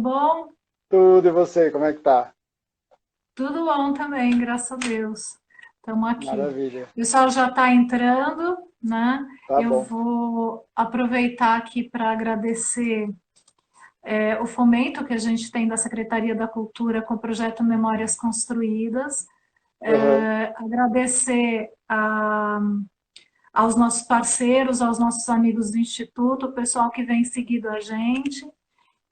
bom? Tudo, e você, como é que tá? Tudo bom também, graças a Deus. Estamos aqui. Maravilha. O pessoal já está entrando, né? Tá Eu bom. vou aproveitar aqui para agradecer o fomento que a gente tem da Secretaria da Cultura com o projeto Memórias Construídas. Aham. Agradecer aos nossos parceiros, aos nossos amigos do Instituto, o pessoal que vem seguindo a gente.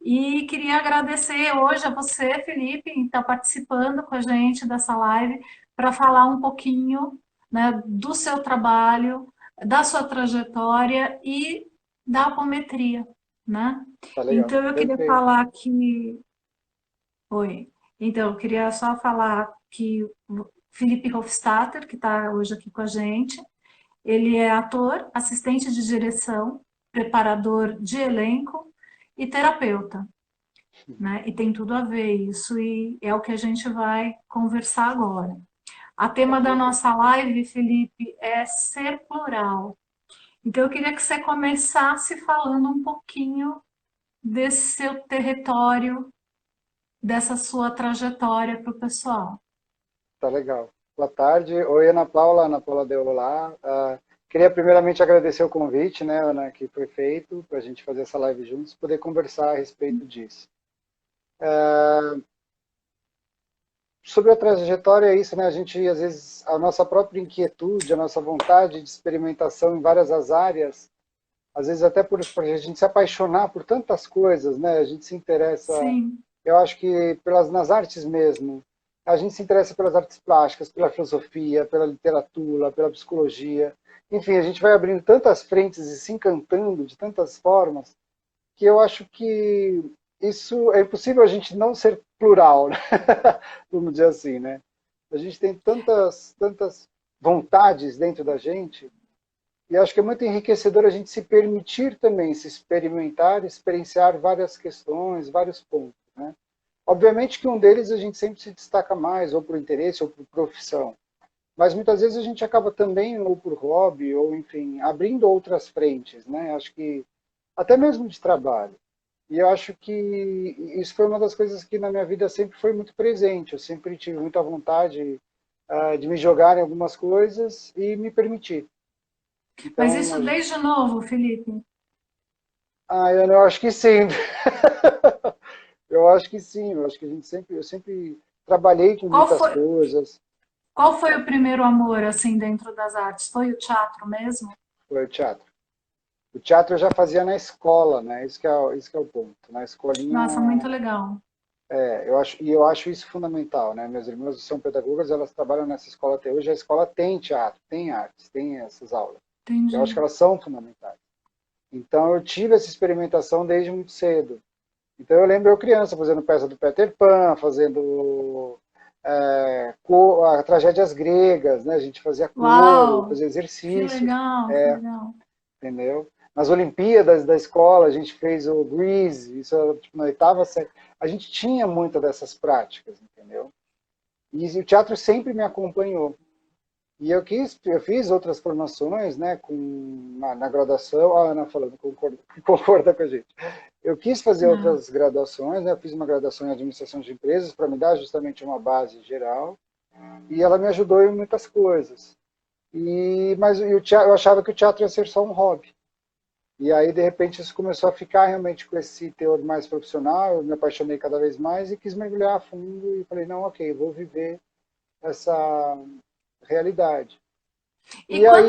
E queria agradecer hoje a você, Felipe, em estar participando com a gente dessa live para falar um pouquinho, né, do seu trabalho, da sua trajetória e da apometria, né? Tá legal. Então eu queria Perfeito. falar que, oi, então eu queria só falar que o Felipe Hofstadter, que está hoje aqui com a gente, ele é ator, assistente de direção, preparador de elenco e terapeuta, né? E tem tudo a ver isso, e é o que a gente vai conversar agora. A tema da Ok. nossa live, Felipe, é ser plural. Então eu queria que você começasse falando um pouquinho desse seu território, dessa sua trajetória para o pessoal. Tá legal. Boa tarde. Oi, Ana Paula. Ana Paula deu olá. Queria primeiramente agradecer o convite, né, Ana, que foi feito para a gente fazer essa live juntos, poder conversar a respeito disso. Sobre a trajetória é isso, né? A gente, às vezes, a nossa própria inquietude, a nossa vontade de experimentação em várias as áreas, às vezes até por a gente se apaixonar por tantas coisas, né? A gente se interessa, Sim, eu acho que nas artes mesmo, a gente se interessa pelas artes plásticas, pela filosofia, pela literatura, pela psicologia. Enfim, a gente vai abrindo tantas frentes e se encantando de tantas formas que eu acho que isso é impossível a gente não ser plural, né? Vamos dizer assim, né? A gente tem tantas vontades dentro da gente e acho que é muito enriquecedor a gente se permitir também se experimentar, experienciar várias questões, vários pontos, né? Obviamente que um deles a gente sempre se destaca mais, ou por interesse, ou por profissão. Mas muitas vezes a gente acaba também, ou por hobby, ou enfim, abrindo outras frentes, né? Acho que até mesmo de trabalho. E eu acho que isso foi uma das coisas que na minha vida sempre foi muito presente. Eu sempre tive muita vontade de me jogar em algumas coisas e me permitir. mas Então, isso desde novo, Felipe. Eu acho que sim. Eu acho que sim. Eu acho que eu sempre trabalhei com Qual muitas foi, coisas. qual foi o primeiro amor assim dentro das artes? Foi o teatro mesmo? Foi o teatro. O teatro eu já fazia na escola, né? Isso que é o ponto. Na Nossa, muito escolinha, legal. eu acho isso fundamental, né? Meus irmãos são pedagogas, elas trabalham nessa escola até hoje. A escola tem teatro, tem artes, tem essas aulas. Eu acho que Entendi. elas são fundamentais. Então eu tive essa experimentação desde muito cedo. Então eu lembro eu criança fazendo peça do Peter Pan, fazendo tragédias gregas, né? A gente fazia coro, Uau! fazia Que exercícios, legal, que legal. entendeu? Nas Olimpíadas da escola a gente fez o Grease, isso era, tipo, na oitava série. A gente tinha muita dessas práticas, entendeu? E o teatro sempre me acompanhou. E eu fiz outras formações, né, na graduação, a Ana falando, concorda com a gente. Eu quis fazer É. outras graduações, né, eu fiz uma graduação em administração de empresas para me dar justamente uma base geral, e ela me ajudou em muitas coisas. Mas eu achava que o teatro ia ser só um hobby. E aí, de repente, isso começou a ficar realmente com esse teor mais profissional, eu me apaixonei cada vez mais e quis mergulhar a fundo e falei, não, ok, vou viver essa realidade. E E aí,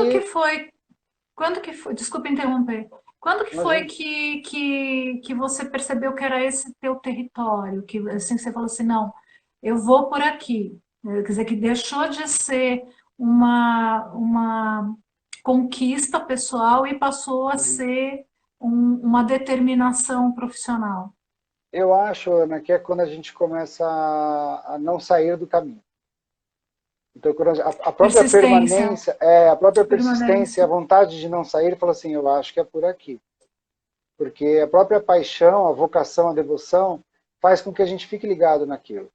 quando que foi, desculpa interromper, quando que foi imagina, que você percebeu que era esse teu território? Que assim você falou assim, não, eu vou por aqui. Quer dizer, que deixou de ser uma conquista pessoal e passou a ser uma determinação profissional. eu acho, Ana, que é quando a gente começa a não sair do caminho. Então, quando a própria Persistência, permanência, a própria persistência, a permanência. vontade de não sair, fala assim, eu acho que é por aqui. Porque a própria paixão, a vocação, a devoção, faz com que a gente fique ligado naquilo.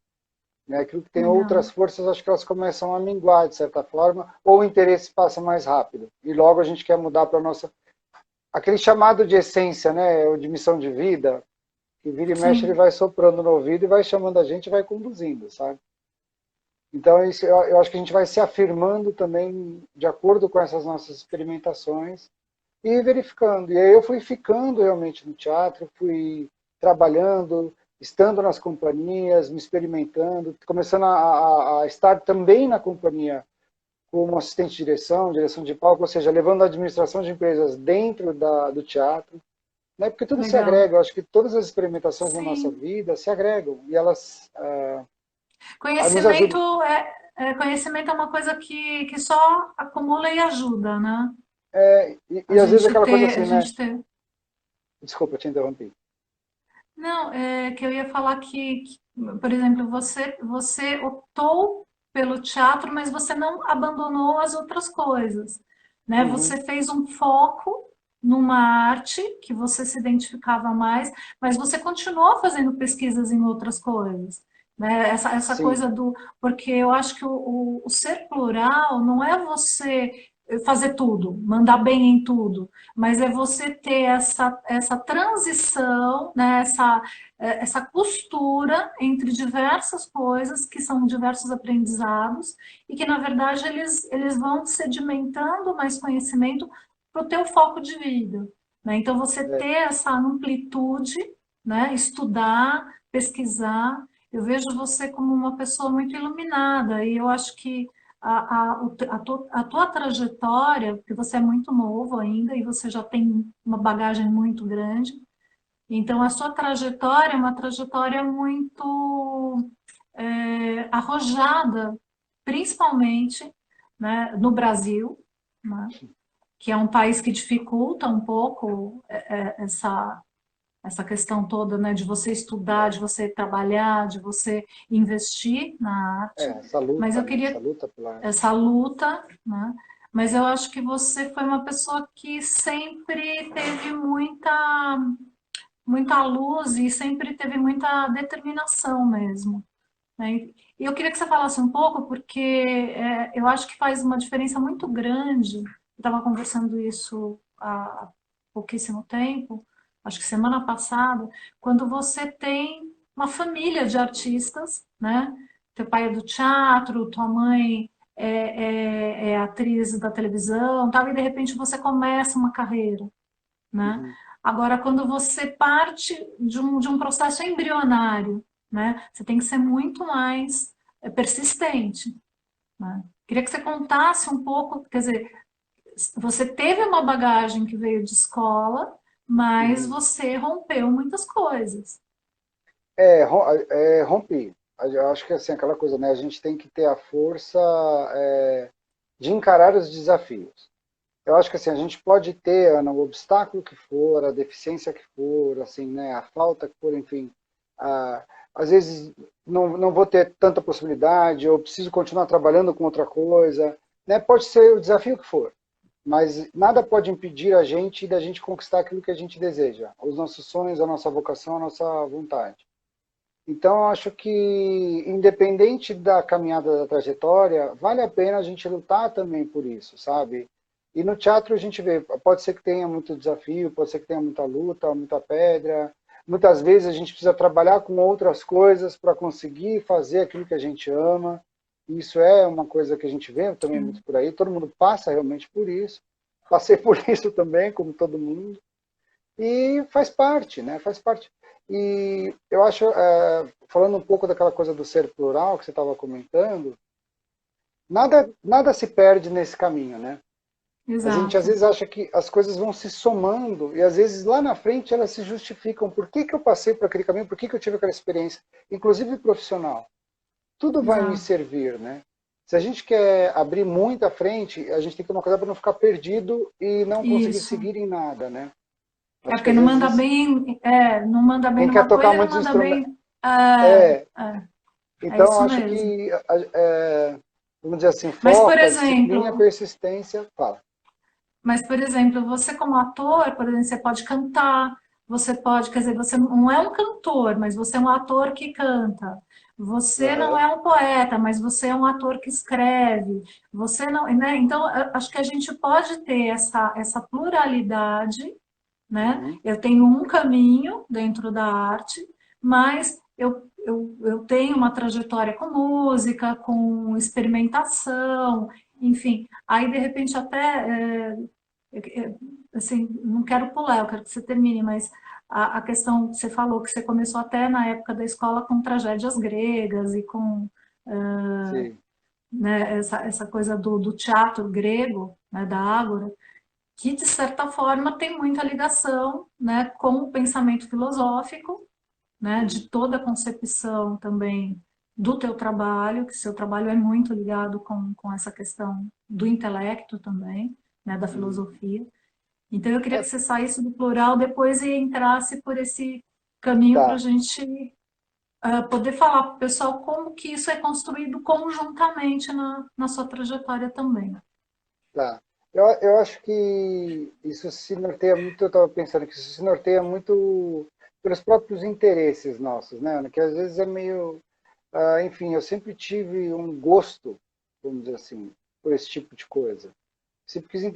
Né? Aquilo que tem outras Legal. forças, acho que elas começam a minguar, de certa forma, ou o interesse passa mais rápido. E logo a gente quer mudar para a nossa... Aquele chamado de essência, né, ou de missão de vida, que vira e mexe ele sim, vai soprando no ouvido e vai chamando a gente e vai conduzindo, sabe? Então isso, eu acho que a gente vai se afirmando também de acordo com essas nossas experimentações e verificando. E aí eu fui ficando realmente no teatro, fui trabalhando, estando nas companhias, me experimentando, começando a estar também na companhia como assistente de direção, direção de palco, ou seja, levando a administração de empresas dentro do teatro, né? Porque tudo se legal. agrega. Eu acho que todas as experimentações na nossa Sim. vida se agregam e elas nos Conhecimento ajudam. conhecimento é uma coisa que só acumula e ajuda, né? E às vezes aquela coisa A assim, né? gente ter. Desculpa, eu te interrompi. Não, é que eu ia falar por exemplo, você optou pelo teatro, mas você não abandonou as outras coisas, né? Uhum, Você fez um foco numa arte que você se identificava mais, mas você continuou fazendo pesquisas em outras coisas, né? Essa sim, coisa porque eu acho que o ser plural não é você fazer tudo, mandar bem em tudo, mas é você ter essa transição, né, essa costura entre diversas coisas, que são diversos aprendizados, e que, na verdade, eles vão sedimentando mais conhecimento para o teu foco de vida. Né? Então, você é, ter essa amplitude, né, estudar, pesquisar, eu vejo você como uma pessoa muito iluminada, e eu acho que a tua trajetória, porque você é muito novo ainda e você já tem uma bagagem muito grande, então a sua trajetória é uma trajetória muito arrojada, principalmente, né, no Brasil, né, que é um país que dificulta um pouco essa questão toda, né, de você estudar, de você trabalhar, de você investir na arte. essa Mas luta, eu né? Essa queria luta pela arte. essa luta, né? Mas eu acho que você foi uma pessoa que sempre teve muita luz e sempre teve muita determinação mesmo, né? E eu queria que você falasse um pouco, porque eu acho que faz uma diferença muito grande. Eu estava conversando isso há pouquíssimo tempo, acho que semana passada, quando você tem uma família de artistas, né? Teu pai é do teatro, tua mãe é atriz da televisão, tal, e de repente você começa uma carreira, né? Uhum. Agora, quando você parte de um processo embrionário, né? Você tem que ser muito mais persistente, né? Queria que você contasse um pouco, quer dizer, você teve uma bagagem que veio de escola, mas Uhum. você rompeu muitas coisas. Rompi. Eu acho que assim, aquela coisa, né? A gente tem que ter a força de encarar os desafios. Eu acho que assim, a gente pode ter, Ana, o obstáculo que for, a deficiência que for, assim, né? A falta que for, enfim. A, às vezes não vou ter tanta possibilidade, ou preciso continuar trabalhando com outra coisa, né? Pode ser o desafio que for. Mas nada pode impedir a gente da gente conquistar aquilo que a gente deseja, os nossos sonhos, a nossa vocação, a nossa vontade. Então, eu acho que, independente da caminhada da trajetória, vale a pena a gente lutar também por isso, sabe? E no teatro a gente vê, pode ser que tenha muito desafio, pode ser que tenha muita luta, muita pedra. Muitas vezes a gente precisa trabalhar com outras coisas para conseguir fazer aquilo que a gente ama. Isso é uma coisa que a gente vê também muito Sim. por aí. Todo mundo passa realmente por isso. Passei por isso também, como todo mundo. E faz parte, né? Faz parte. E eu acho, falando um pouco daquela coisa do ser plural que você estava comentando, nada se perde nesse caminho, né? A gente às Exato. vezes acha que as coisas vão se somando e às vezes lá na frente elas se justificam. Por que eu passei por aquele caminho? Por que eu tive aquela experiência? Inclusive profissional. Tudo vai me Exato. servir, né? Se a gente quer abrir muita frente, a gente tem que tomar cuidado para não ficar perdido e não conseguir Isso. seguir em nada, né? É Acho que porque às vezes não manda bem quem quer numa tocar coisa e não muitos manda instrumentos. bem. É, É então isso acho mesmo. que, vamos dizer assim, Mas, por foca, disciplina, exemplo, persistência, fala. Mas, por exemplo, você como ator, por exemplo, você pode cantar, você pode, quer dizer, você não é um cantor, mas você é um ator que canta. Você não Uhum. é um poeta, mas você é um ator que escreve. Você não, né? Então, eu acho que a gente pode ter essa pluralidade, né? Uhum. Eu tenho um caminho dentro da arte, mas eu tenho uma trajetória com música, com experimentação, enfim. Aí, de repente, até, assim, não quero pular, eu quero que você termine, mas a questão que você falou, que você começou até na época da escola com tragédias gregas e com, Sim. né, essa coisa do teatro grego, né, da Ágora, que de certa forma tem muita ligação, né, com o pensamento filosófico, né, de Uhum. toda a concepção também do teu trabalho, que seu trabalho é muito ligado com essa questão do intelecto também, né, da Uhum. filosofia. Então eu queria É, que você saísse do plural depois e entrasse por esse caminho para a tá, gente poder falar para o pessoal como que isso é construído conjuntamente na sua trajetória também. tá. Eu acho que isso se norteia muito, eu estava pensando que isso se norteia muito pelos próprios interesses nossos, né, Ana? Que às vezes é meio, enfim, eu sempre tive um gosto, vamos dizer assim, por esse tipo de coisa.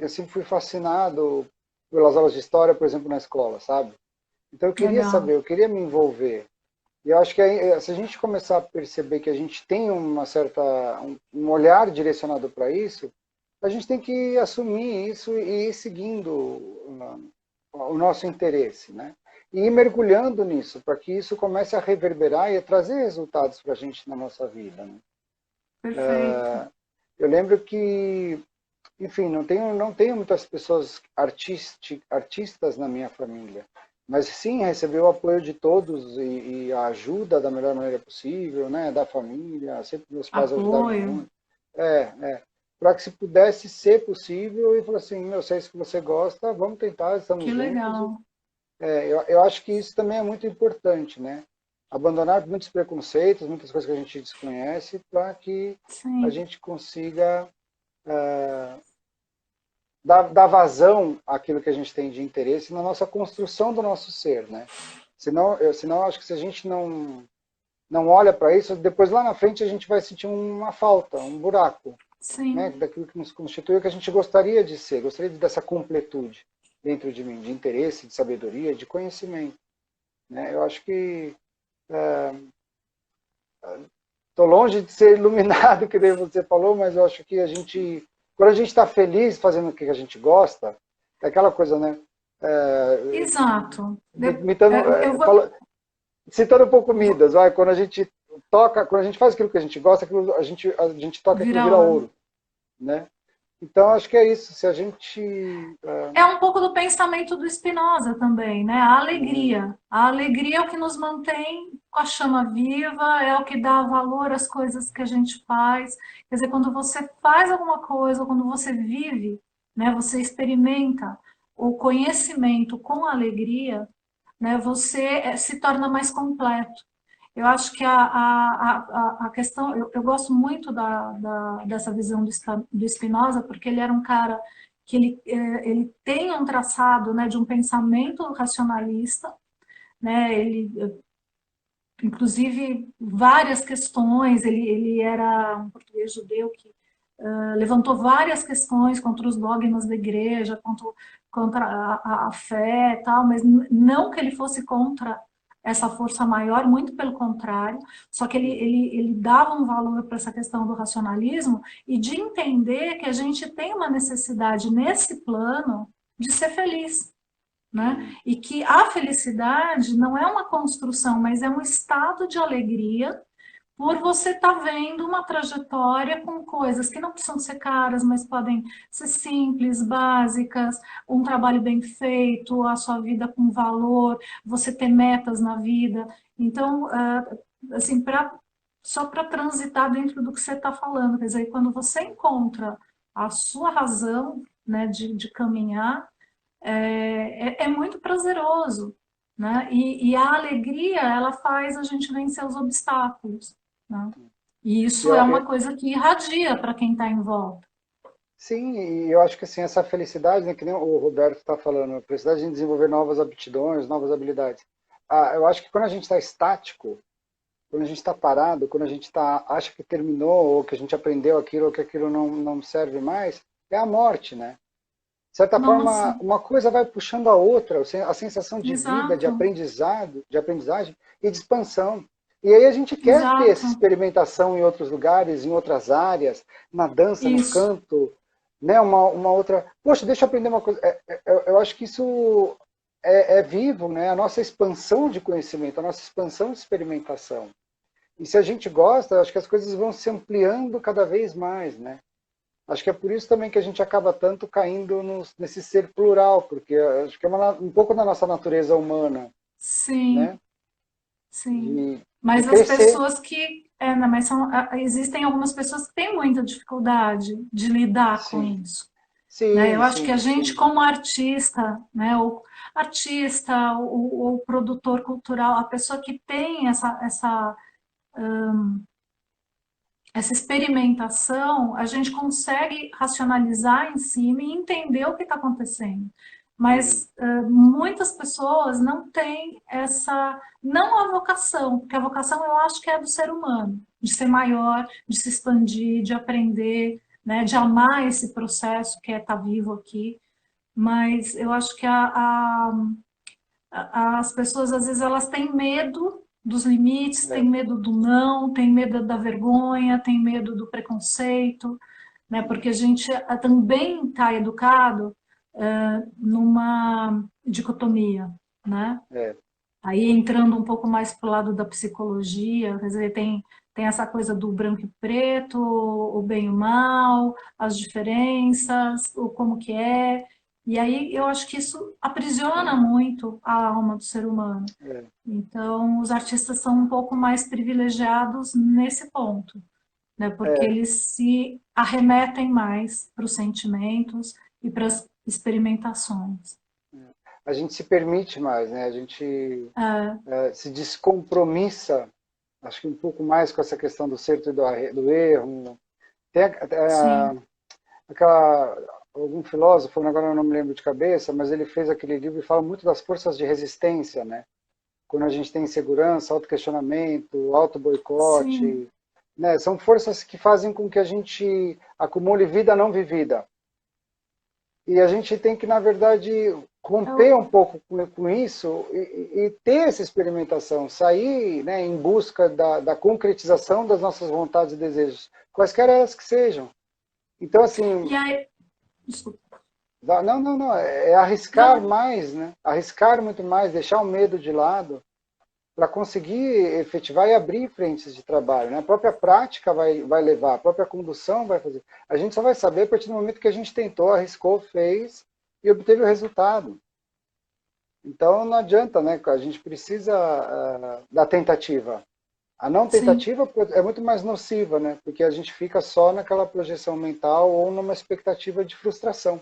Eu sempre fui fascinado pelas aulas de história, por exemplo, na escola, sabe? Então eu queria Legal, saber, eu queria me envolver. E eu acho que se a gente começar a perceber que a gente tem uma certa, um olhar direcionado para isso, a gente tem que assumir isso e ir seguindo o nosso interesse, né? E ir mergulhando nisso, para que isso comece a reverberar e a trazer resultados para a gente na nossa vida, né? perfeito. Eu lembro que, enfim, não tenho muitas pessoas artistas na minha família, mas sim receber o apoio de todos e a ajuda da melhor maneira possível, né, da família, sempre meus pais ajudaram Apoio, muito. Para que se pudesse ser possível e falar assim, meu, se é isso que você gosta, vamos tentar, estamos que juntos. legal. Eu acho que isso também é muito importante, né? Abandonar muitos preconceitos, muitas coisas que a gente desconhece, para que a Sim, gente consiga dar vazão àquilo que a gente tem de interesse na nossa construção do nosso ser, né? Senão acho que se a gente não olha para isso, depois lá na frente a gente vai sentir uma falta, um buraco, né? sim, Daquilo que nos constitui, que a gente gostaria de ser, gostaria dessa completude dentro de mim, de interesse, de sabedoria, de conhecimento, né? Eu acho que estou longe de ser iluminado, que nem você falou, mas eu acho que quando a gente está feliz fazendo o que a gente gosta, é aquela coisa, né? exato. Imitando, Eu vou, citando um pouco Midas, vai, quando a gente toca, quando a gente faz aquilo que a gente gosta, a gente toca, aquilo vira vira ouro. ouro, né? Então acho que é isso. Se a gente, É um pouco do pensamento do Spinoza também, né? A hum, alegria. A alegria é o que nos mantém com a chama viva, é o que dá valor às coisas que a gente faz. Quer dizer, quando você faz alguma coisa, ou quando você vive, né, você experimenta o conhecimento com alegria, né, você se torna mais completo. Eu acho que a questão, eu gosto muito dessa visão do Spinoza, porque ele era um cara que ele tem um traçado, né, de um pensamento racionalista, né, inclusive, várias questões, ele era um português judeu que levantou várias questões contra os dogmas da igreja, contra a fé e tal, mas não que ele fosse contra essa força maior, muito pelo contrário, só que hum, ele dava um valor para essa questão do racionalismo e de entender que a gente tem uma necessidade nesse plano de ser feliz, né? hum, E que a felicidade não é uma construção, mas é um estado de alegria por você estar vendo uma trajetória com coisas que não precisam ser caras, mas podem ser simples, básicas, um trabalho bem feito, a sua vida com valor, você ter metas na vida. Então, assim, só para transitar dentro do que você está falando, quer dizer, quando você encontra a sua razão, né, de caminhar, é muito prazeroso, né? E a alegria, ela faz a gente vencer os obstáculos, né? E isso é eu, uma coisa que irradia para quem está em volta. sim, e eu acho que assim, essa felicidade, né, que nem o Roberto está falando, a felicidade de desenvolver novas aptidões, novas habilidades. Eu acho que quando a gente está estático, quando a gente está parado, quando a gente acha que terminou, ou que a gente aprendeu aquilo, ou que aquilo não serve mais, é a morte, né? De certa Nossa, forma, uma coisa vai puxando a outra, a sensação de vida, de exato, aprendizado, de aprendizagem e de expansão. E aí a gente quer ter essa exato. experimentação em outros lugares, em outras áreas, na dança, no Isso. canto, né? Uma outra. Poxa, deixa eu aprender uma coisa. Eu acho que isso é vivo, né? A nossa expansão de conhecimento, a nossa expansão de experimentação. E se a gente gosta, acho que as coisas vão se ampliando cada vez mais, né? Acho que é por isso também que a gente acaba tanto caindo nesse ser plural, porque acho que é um pouco da nossa natureza humana, né? Sim, sim. De Mas as crescer. pessoas que. Não, mas existem algumas pessoas que têm muita dificuldade de lidar com Sim, isso. Né? Eu sim, acho que a sim, gente, sim. como artista, né, o artista, o produtor cultural, a pessoa que tem essa experimentação, a gente consegue racionalizar em cima e entender o que está acontecendo. Sim, Mas muitas pessoas não têm não a vocação, porque a vocação eu acho que é do ser humano, de ser maior, de se expandir, de aprender, né, de amar esse processo que é estar vivo aqui. Mas eu acho que as pessoas, às vezes, elas têm medo dos limites, têm é, medo do não, têm medo da vergonha, têm medo do preconceito, né? Porque a gente também está educado numa dicotomia, né? é, Aí entrando um pouco mais para o lado da psicologia, quer dizer, tem essa coisa do branco e preto, o bem e o mal, as diferenças, o como que é. E aí eu acho que isso aprisiona muito a alma do ser humano. é, Então, os artistas são um pouco mais privilegiados nesse ponto, né? Porque é. eles se arremetem mais para os sentimentos e para as experimentações. A gente se permite mais, né? A gente É, se descompromissa, acho que um pouco mais com essa questão do certo e do erro. Tem sim, algum filósofo, agora eu não me lembro de cabeça, mas ele fez aquele livro e fala muito das forças de resistência, né? Quando a gente tem insegurança, autoquestionamento, sim. auto-boicote, né? São forças que fazem com que a gente acumule vida não vivida. E a gente tem que, na verdade, romper Eu, um pouco com isso e ter essa experimentação, sair, né, em busca da concretização das nossas vontades e desejos, quaisquer elas que sejam. Então, e assim, aí, desculpa, não, não, não, é arriscar não, mais, né? Arriscar muito mais, deixar o medo de lado, para conseguir efetivar e abrir frentes de trabalho. Né? A própria prática vai levar, a própria condução vai fazer. A gente só vai saber a partir do momento que a gente tentou, arriscou, fez e obteve o resultado. Então não adianta, né? A gente precisa da tentativa. A não sim. tentativa é muito mais nociva, né? Porque a gente fica só naquela projeção mental ou numa expectativa de frustração.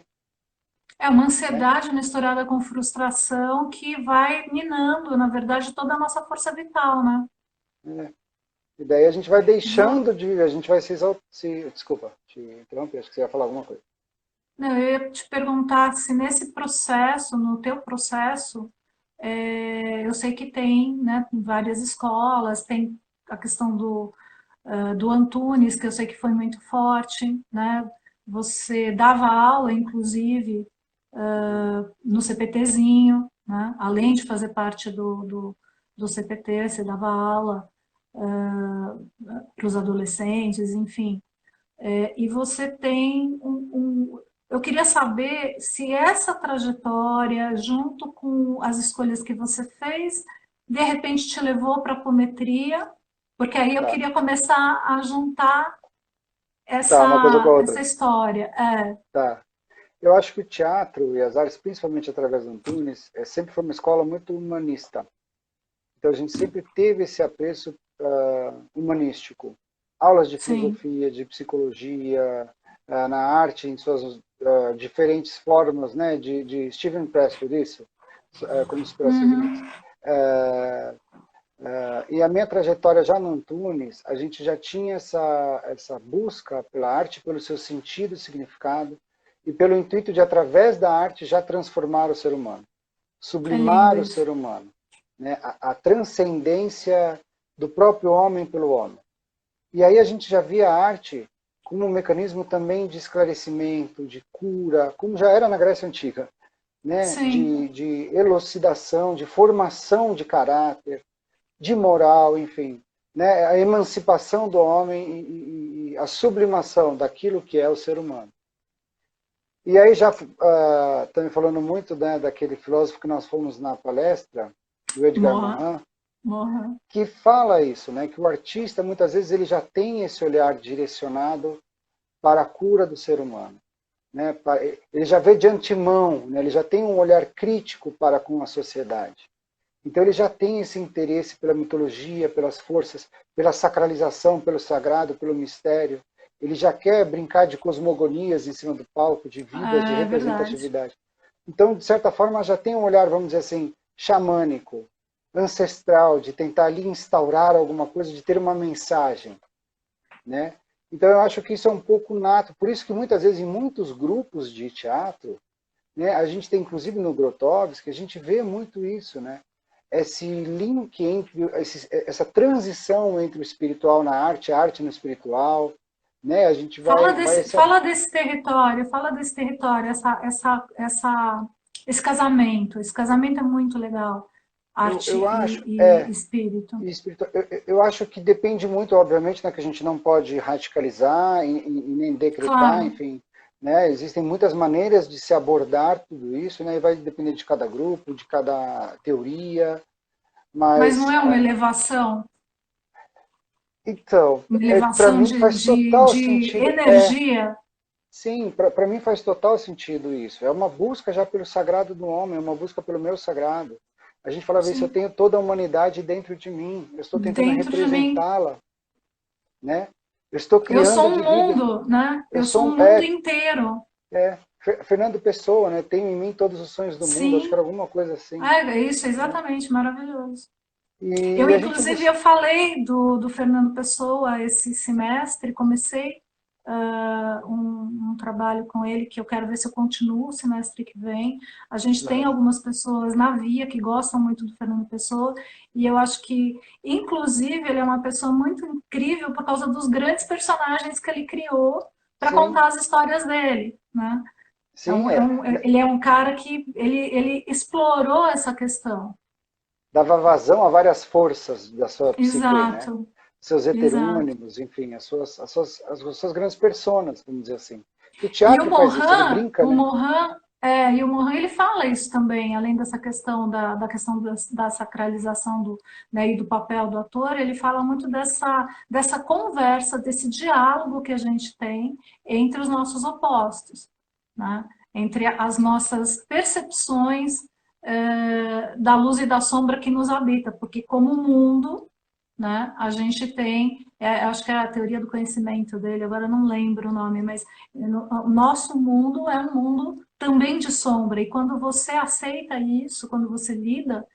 É uma Né? ansiedade misturada com frustração que vai minando, na verdade, toda a nossa força vital, né? É. E daí a gente vai Vo- deixando de. A gente vai desculpa, te interromper, acho que você ia falar alguma coisa. Não, eu ia te perguntar se nesse processo, no teu processo, eu sei que tem, né, várias escolas, tem a questão do Antunes, que eu sei que foi muito forte, né? Você dava aula, inclusive, Uhum. no CPTzinho, né? Além de fazer parte do CPT, você dava aula para os adolescentes, enfim. E você tem eu queria saber se essa trajetória, junto com as escolhas que você fez, de repente te levou para a apometria, porque aí eu Tá. queria começar a juntar Tá, uma coisa com a essa outra. história. Tá. Eu acho que o teatro e as artes, principalmente através do Antunes, sempre foi uma escola muito humanista. Então a gente sempre teve esse apreço humanístico. Aulas de Sim. filosofia, de psicologia, na arte em suas diferentes formas, né, de Steven Pressfield, isso, como superação dos limites. Uhum. E a minha trajetória já no Antunes, a gente já tinha essa busca pela arte, pelo seu sentido e significado, e pelo intuito de, através da arte, já transformar o ser humano, É lindo sublimar o isso. ser humano, né? A transcendência do próprio homem pelo homem. E aí a gente já via a arte como um mecanismo também de esclarecimento, de cura, como já era na Grécia Antiga, né? Sim. De elucidação, de formação de caráter, de moral, enfim, né? A emancipação do homem e a sublimação daquilo que é o ser humano. E aí já também falando muito, né, daquele filósofo que nós fomos na palestra, do Edgar Morra, Morin, morra. que fala isso, né, que o artista muitas vezes ele já tem esse olhar direcionado para a cura do ser humano, né? Ele já vê de antemão, né, ele já tem um olhar crítico para com a sociedade. Então ele já tem esse interesse pela mitologia, pelas forças, pela sacralização, pelo sagrado, pelo mistério. Ele já quer brincar de cosmogonias em cima do palco, de vidas, de É verdade. representatividade. Então, de certa forma, já tem um olhar, vamos dizer assim, xamânico, ancestral, de tentar ali instaurar alguma coisa, de ter uma mensagem, né? Então eu acho que isso é um pouco nato. Por isso que muitas vezes em muitos grupos de teatro, né, a gente tem inclusive no Grotowski, a gente vê muito isso, né? Esse link entre essa transição entre o espiritual na arte, a arte no espiritual, né? A gente vai Fala desse território, esse casamento. Esse casamento é muito legal, arte eu acho, e espírito. eu acho que depende muito, obviamente, né, que a gente não pode radicalizar e nem decretar, Claro, enfim, né? Existem muitas maneiras de se abordar tudo isso, né? E vai depender de cada grupo, de cada teoria, mas não mas é então, uma para elevação mim faz total de sentido. energia. Sim, para mim faz total sentido isso. É uma busca já pelo sagrado do homem, é uma busca pelo meu sagrado. A gente falava isso, eu Sim, tenho toda a humanidade dentro de mim, eu estou tentando dentro de mim. representá-la, né? Eu estou Eu sou criando um de vida. mundo, né? Eu Eu sou sou um mundo inteiro. Fernando Pessoa, né? Tenho em mim todos os sonhos do mundo, acho que Sim, era alguma coisa assim, é isso, né? exatamente, maravilhoso. Eu, E a gente inclusive, busca. eu falei do Fernando Pessoa esse semestre, comecei um trabalho com ele que eu quero ver se eu continuo o semestre que vem. A gente tem algumas pessoas na Via que gostam muito do Fernando Pessoa e eu acho que, inclusive, ele é uma pessoa muito incrível por causa dos grandes personagens que ele criou para Sim, contar as histórias dele, né? sim, Ele é um cara que ele explorou essa questão. dava vazão a várias forças da sua psique, né? Exato, Seus exato. heterônimos, enfim, as suas grandes personas, vamos dizer assim. Que o E o teatro faz isso, ele Morin, brinca, né? ele fala isso também, além dessa questão da questão da sacralização né, e do papel do ator, ele fala muito dessa conversa, desse diálogo que a gente tem entre os nossos opostos, né? Entre as nossas percepções da luz e da sombra que nos habita, porque como mundo, né, a gente tem, acho que é a teoria do conhecimento dele, agora eu não lembro o nome, mas o nosso mundo é um mundo também de sombra, e quando você aceita isso, quando você lida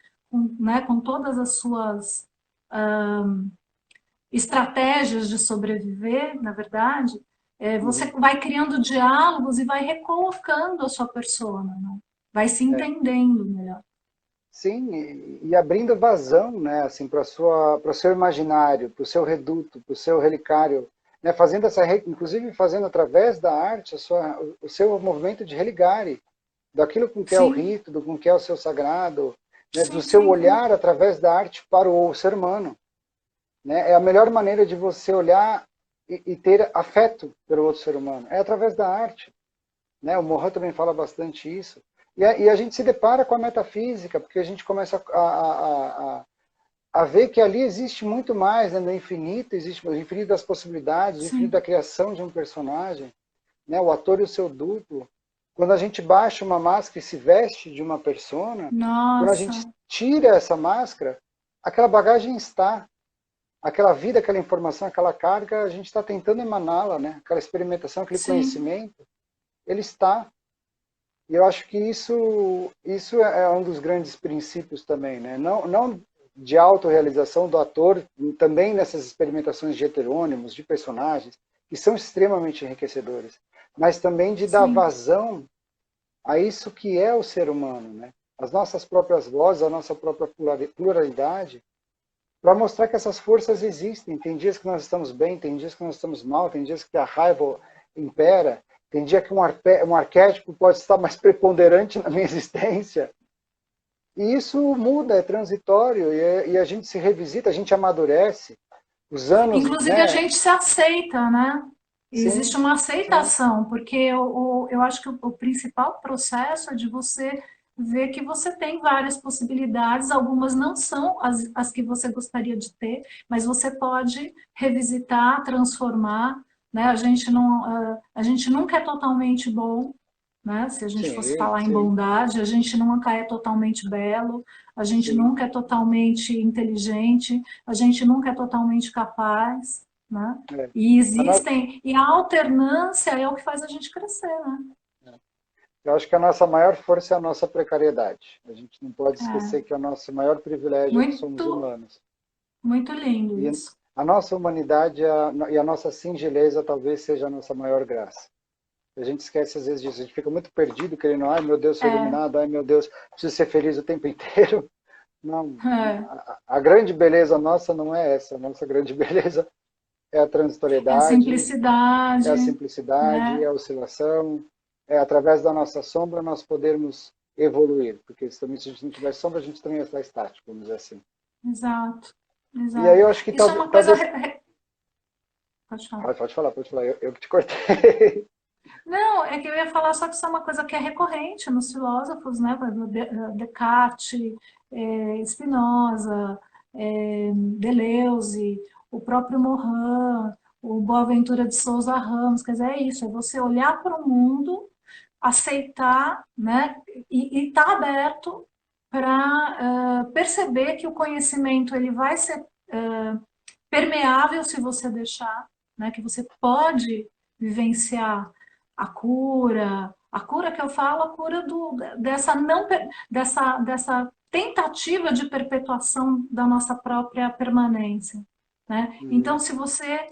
né, com todas as suas estratégias de sobreviver, na verdade, você Uhum. vai criando diálogos e vai recolocando a sua persona, né? Vai se É. entendendo melhor. Sim, e abrindo vazão, né, assim, para o seu imaginário, para o seu reduto, para o seu relicário, né, fazendo inclusive fazendo através da arte o seu movimento de religare, daquilo com que é o Sim, rito, do com que é o seu sagrado, né, do sim, seu sim, sim. olhar através da arte para o ser humano, né? É a melhor maneira de você olhar e ter afeto pelo outro ser humano, é através da arte, né? O Mohan também fala bastante isso. E a gente se depara com a metafísica, porque a gente começa a ver que ali existe muito mais, né? No infinito, existe o infinito das possibilidades, o infinito Sim. da criação de um personagem, né? O ator e o seu duplo. Quando a gente baixa uma máscara e se veste de uma persona, quando a gente Nossa, tira essa máscara, aquela bagagem está, aquela vida, aquela informação, aquela carga, a gente está tentando emaná-la, né? Aquela experimentação, aquele sim, conhecimento, ele está. E eu acho que isso é um dos grandes princípios também, né? Não de autorrealização do ator, também nessas experimentações de heterônimos, de personagens, que são extremamente enriquecedores, mas também de dar sim, vazão a isso que é o ser humano, né? As nossas próprias vozes, a nossa própria pluralidade, para mostrar que essas forças existem. Tem dias que nós estamos bem, tem dias que nós estamos mal, tem dias que a raiva impera, tem dia que um arquétipo pode estar mais preponderante na minha existência. E isso muda, é transitório, e a gente se revisita, a gente amadurece. Os anos, Inclusive, a né? gente se aceita, né? Existe Sim, uma sim, aceitação, porque eu acho que o principal processo é de você ver que você tem várias possibilidades, algumas não são as que você gostaria de ter, mas você pode revisitar, transformar, né? A gente nunca é totalmente bom, né? Se a gente fosse sim, falar em sim. bondade, a gente nunca é totalmente belo, a gente Sim, nunca é totalmente inteligente, a gente nunca é totalmente capaz, né? é. E A no- existem, e a alternância é o que faz a gente crescer, né? Eu acho que a nossa maior força é a nossa precariedade. A gente não pode esquecer É, que o nosso maior privilégio é que somos muito, humanos. muito lindo E isso. a nossa humanidade e a nossa singeleza talvez seja a nossa maior graça. A gente esquece às vezes disso. A gente fica muito perdido, querendo, ai meu Deus, sou É, iluminado, ai meu Deus, preciso ser feliz o tempo inteiro. Não, é, a grande beleza nossa não é essa. A nossa grande beleza é a é a transitoriedade, é simplicidade, a simplicidade, é né? a oscilação, é através da nossa sombra nós podermos evoluir, porque também, se a gente não tiver sombra, a gente também está estático, vamos dizer assim. Exato, E aí exato. eu acho que Isso é uma coisa. talvez... Pode falar. Pode falar, eu que te cortei. Não, é que eu ia falar só que isso é uma coisa que é recorrente nos filósofos, né? Por exemplo, Descartes, Spinoza, Deleuze, o próprio Morin, o Boaventura de Souza Ramos, quer dizer, é isso, é você olhar para o mundo, aceitar, né? E estar aberto para perceber que o conhecimento ele vai ser permeável se você deixar, né? Que você pode vivenciar a cura que eu falo, a cura dessa não dessa tentativa de perpetuação da nossa própria permanência, né? Então, Uhum. se você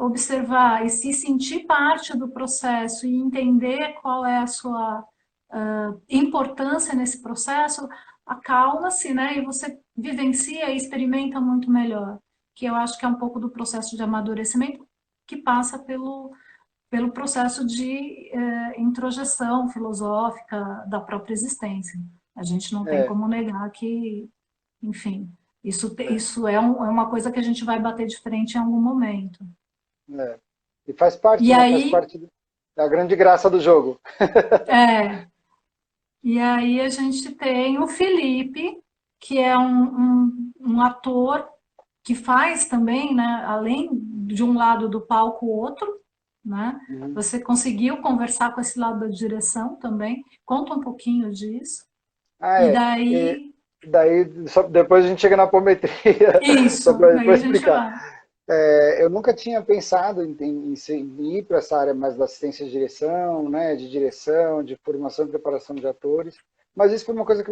observar e se sentir parte do processo e entender qual é a sua importância nesse processo, acalma-se, né? E você vivencia e experimenta muito melhor, que eu acho que é um pouco do processo de amadurecimento que passa pelo processo de introjeção filosófica da própria existência. A gente não tem É, como negar que, enfim, é, isso é uma coisa que a gente vai bater de frente em algum momento. é. E faz parte, E né? Faz aí, parte da grande graça do jogo. é, e aí a gente tem o Felipe, que é um ator que faz também, né, além de um lado do palco, o outro, né? Uhum. Você conseguiu conversar com esse lado da direção também? Conta um pouquinho disso. Ah, E é. E daí, daí, depois a gente chega na apometria, só isso, para daí a gente explicar. vai. Eu nunca tinha pensado em ir para essa área mais da assistência de direção, né, de direção, de formação e preparação de atores, mas isso foi uma coisa que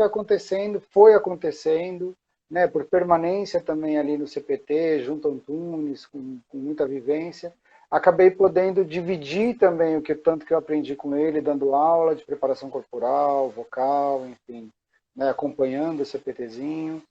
foi acontecendo, né, por permanência também ali no CPT, junto ao Antunes, com muita vivência. Acabei podendo dividir também tanto que eu aprendi com ele, dando aula de preparação corporal, vocal, enfim, né, acompanhando o CPTzinho.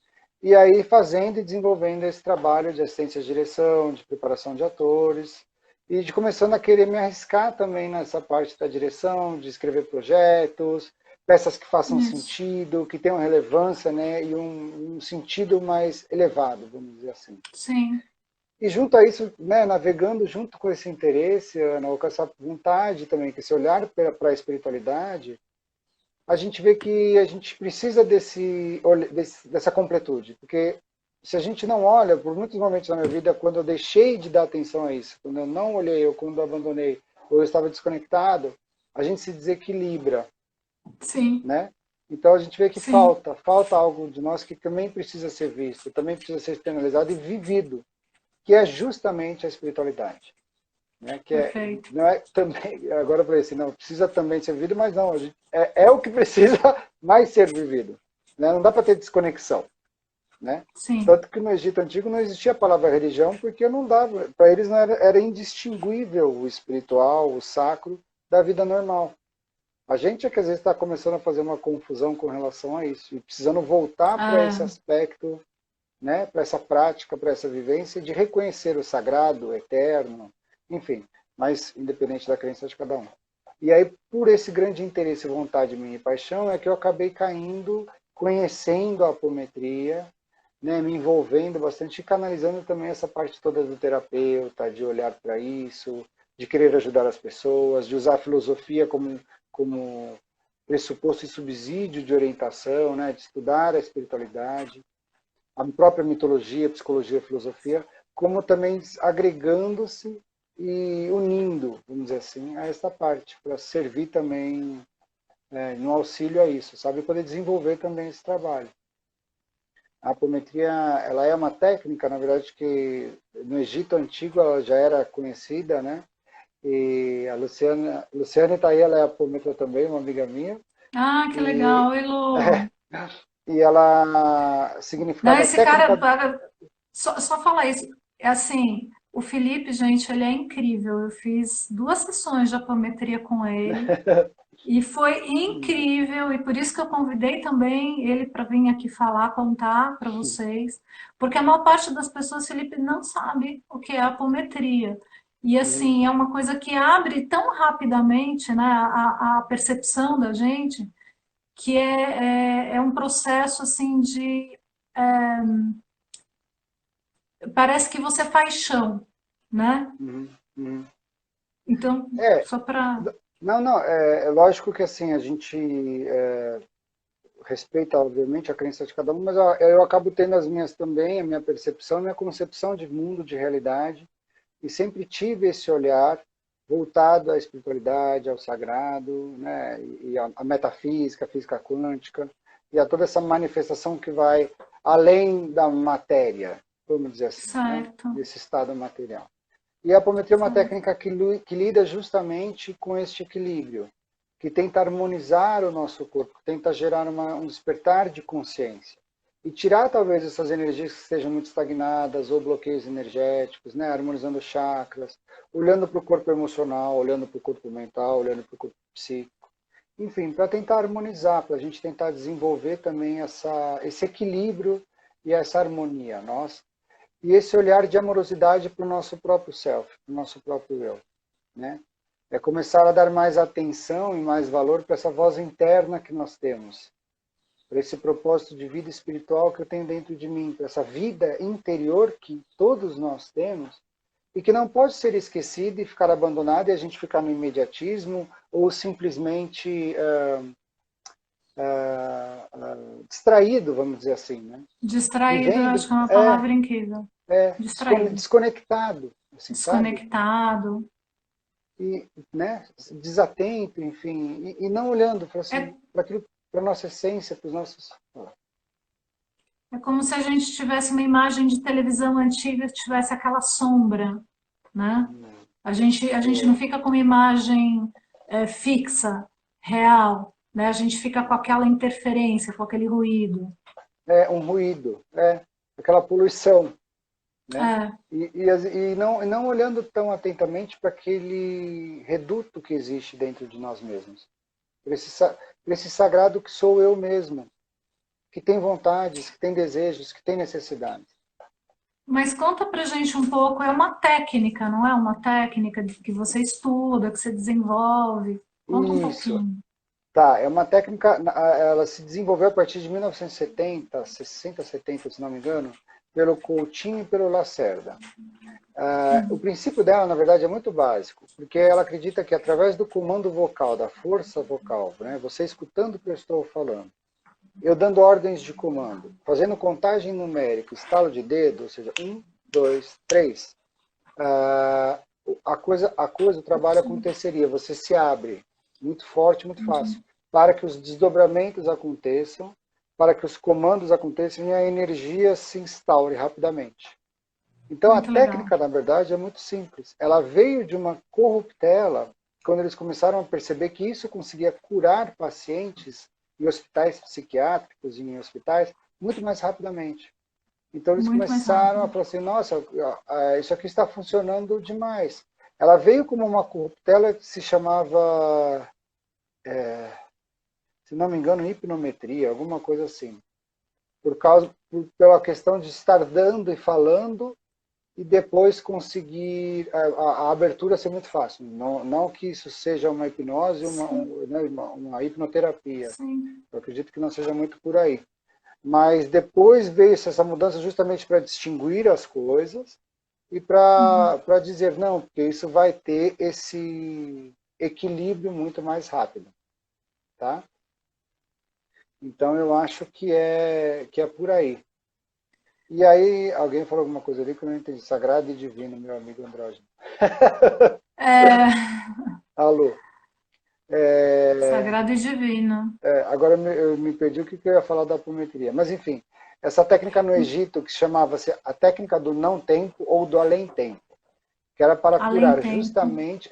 E aí fazendo e desenvolvendo esse trabalho de assistência de direção, de preparação de atores, e de começando a querer me arriscar também nessa parte da direção, de escrever projetos, peças que façam Isso, sentido, que tenham relevância, né, e um sentido mais elevado, vamos dizer assim. sim, E junto a isso, né, navegando junto com esse interesse, Ana, com essa vontade também, com esse olhar para a espiritualidade, a gente vê que a gente precisa dessa completude, porque se a gente não olha, por muitos momentos na minha vida, quando eu deixei de dar atenção a isso, quando eu não olhei, ou quando eu abandonei, ou eu estava desconectado, a gente se desequilibra, sim, né? Então a gente vê que sim, falta algo de nós que também precisa ser visto, também precisa ser externalizado e vivido, que é justamente a espiritualidade, né? Que perfeito. não é também, agora eu falei assim, não, precisa também ser vivido, mas não, é o que precisa mais ser vivido, né? Não dá para ter desconexão, né? Sim, Tanto que no Egito Antigo não existia a palavra religião, porque não dava, para eles não era indistinguível o espiritual, o sacro, da vida normal. A gente é que às vezes está começando a fazer uma confusão com relação a isso, e precisando voltar para esse é, aspecto né, para essa prática, para essa vivência de reconhecer o sagrado, o eterno, enfim, mas independente da crença de cada um. E aí, por esse grande interesse, vontade minha e paixão, é que eu acabei caindo, conhecendo a apometria, né, me envolvendo bastante e canalizando também essa parte toda do terapeuta, de olhar para isso, de querer ajudar as pessoas, de usar a filosofia como pressuposto e subsídio de orientação, né, de estudar a espiritualidade, a própria mitologia, psicologia, filosofia, como também agregando-se e unindo, vamos dizer assim, a essa parte, para servir também no auxílio a isso, sabe? Poder desenvolver também esse trabalho. A apometria, ela é uma técnica, na verdade, que no Egito Antigo ela já era conhecida, né? E a Luciana está aí, ela é apometra também, uma amiga minha, Ah, que e, legal, Elo. e ela Não, significava esse cara, técnica. só falar isso. É assim, o Felipe, gente, ele é incrível. Eu fiz 2 sessões de apometria com ele e foi incrível. E por isso que eu convidei também ele para vir aqui falar, contar para vocês, porque a maior parte das pessoas, Felipe, não sabe o que é apometria. E assim, é uma coisa que abre tão rapidamente, né, a percepção da gente, que é um processo assim de parece que você faz chão, né? Uhum, uhum. Então, É, só para. não, é lógico que assim, a gente respeita, obviamente, a crença de cada um, mas eu acabo tendo as minhas também, a minha percepção, a minha concepção de mundo, de realidade, e sempre tive esse olhar voltado à espiritualidade, ao sagrado, né, e à metafísica, à física quântica, e a toda essa manifestação que vai além da matéria, vamos dizer assim, né, Certo, desse estado material. E a apometria é uma certo. técnica que lida justamente com este equilíbrio, que tenta harmonizar o nosso corpo, que tenta gerar um despertar de consciência. E tirar talvez essas energias que estejam muito estagnadas ou bloqueios energéticos, né? Harmonizando chakras, olhando para o corpo emocional, olhando para o corpo mental, olhando para o corpo psíquico. Enfim, para tentar harmonizar, para a gente tentar desenvolver também esse equilíbrio e essa harmonia nossa e esse olhar de amorosidade para o nosso próprio self, para o nosso próprio eu, né? É começar a dar mais atenção e mais valor para essa voz interna que nós temos, para esse propósito de vida espiritual que eu tenho dentro de mim, para essa vida interior que todos nós temos e que não pode ser esquecida e ficar abandonada e a gente ficar no imediatismo ou simplesmente distraído, vamos dizer assim, né? Distraído, eu Vivendo acho que é uma palavra incrível. Distraído, desconectado, assim, sabe? desconectado. E, né, desatento, enfim, e não olhando para É, assim, para a nossa essência, para os nossos. é como se a gente tivesse uma imagem de televisão antiga que tivesse aquela sombra, né? A gente não fica com uma imagem fixa, real, né? A gente fica com aquela interferência, com aquele ruído. Um ruído, aquela poluição, né? É, E não olhando tão atentamente para aquele reduto que existe dentro de nós mesmos, para esse sagrado que sou eu mesmo, que tem vontades, que tem desejos, que tem necessidades. mas conta pra gente um pouco, é uma técnica, não é uma técnica que você estuda, que você desenvolve. Conta um Isso. pouquinho. Tá, é uma técnica, ela se desenvolveu a partir de 1970, 60, 70, se não me engano, pelo Coutinho e pelo Lacerda. O princípio dela, na verdade, é muito básico, porque ela acredita que através do comando vocal, da força vocal, né, você escutando o que eu estou falando, eu dando ordens de comando, fazendo contagem numérica, estalo de dedo, ou seja, 1, 2, 3, o trabalho aconteceria, você se abre, muito forte, muito Entendi. fácil, para que os desdobramentos aconteçam, para que os comandos aconteçam e a energia se instaure rapidamente. Então a Muito legal. técnica, na verdade, é muito simples. Ela veio de uma corruptela, quando eles começaram a perceber que isso conseguia curar pacientes em hospitais psiquiátricos e em hospitais muito mais rapidamente. Então eles Muito mais começaram a rápido. falar assim, nossa, isso aqui está funcionando demais. Ela veio como uma corruptela que se chamava, se não me engano, hipnometria, alguma coisa assim. pela questão de estar dando e falando, e depois conseguir a abertura ser muito fácil. Não que isso seja uma hipnose, Sim, né, uma hipnoterapia. sim. Eu acredito que não seja muito por aí. Mas depois veio essa mudança justamente para distinguir as coisas e Uhum. para dizer, não, porque isso vai ter esse equilíbrio muito mais rápido. Tá? Então eu acho que é por aí. E aí, alguém falou alguma coisa ali que eu não entendi. Sagrado e divino, meu amigo Andrógeno. É, Alô. sagrado e divino. Agora eu me perdi o que eu ia falar da apometria. Mas, enfim, essa técnica no Egito, que chamava-se a técnica do não-tempo ou do além-tempo, que era para Além curar tempo. justamente,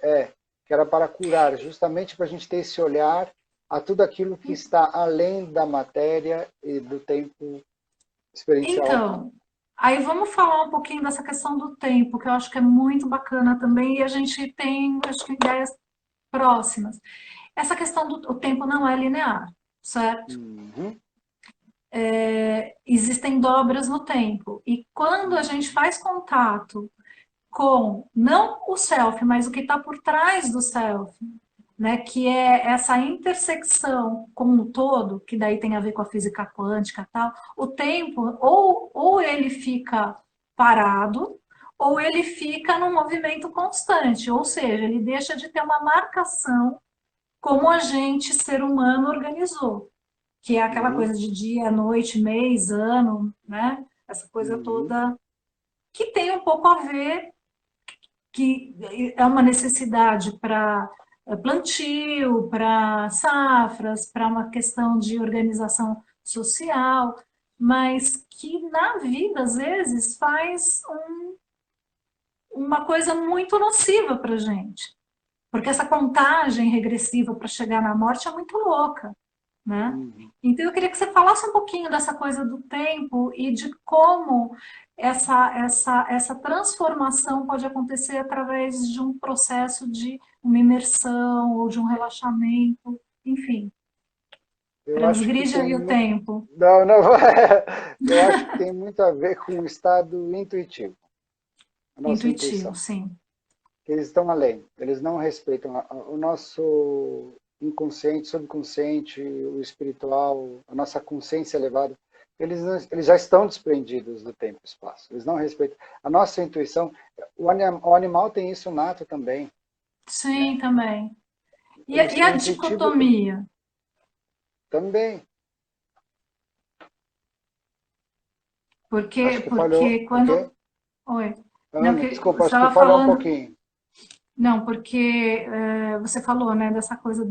que era para curar justamente para a gente ter esse olhar a tudo aquilo que está além da matéria e do tempo experiencial aqui. Então, aí vamos falar um pouquinho dessa questão do tempo, que eu acho que é muito bacana também, e a gente tem, acho que, ideias próximas. Essa questão do o tempo não é linear, certo? Uhum, Existem dobras no tempo. E quando a gente uhum, faz contato com, não o self, mas o que está por trás do self, né, que é essa intersecção com o todo, que daí tem a ver com a física quântica e tal, o tempo, ou ele fica parado, ou ele fica num movimento constante, ou seja, ele deixa de ter uma marcação como a gente, ser humano, organizou, que é aquela uhum, coisa de dia, noite, mês, ano, né? Essa coisa uhum, toda que tem um pouco a ver, que é uma necessidade para plantio, para safras, para uma questão de organização social, mas que na vida, às vezes, faz uma coisa muito nociva para a gente. Porque essa contagem regressiva para chegar na morte é muito louca, né? uhum. Então eu queria que você falasse um pouquinho dessa coisa do tempo e de como essa transformação pode acontecer através de um processo de uma imersão ou de um relaxamento, enfim, Eu acho que transgride tem aí o muito. tempo. Não, não, eu acho que tem muito a ver com o estado intuitivo, a nossa Intuitivo, intuição. sim. Eles estão além, eles não respeitam o nosso inconsciente, subconsciente, o espiritual, a nossa consciência elevada. Eles já estão desprendidos do tempo e espaço, eles não respeitam. A nossa intuição, o animal tem isso nato também, né? Sim, também. E O a intuitivo dicotomia? também. Acho que falhou, Porque o quê? quando. Oi. Não, Ana, que desculpa, você acho que estava falhou um falando. pouquinho. Não, porque você falou, né, dessa coisa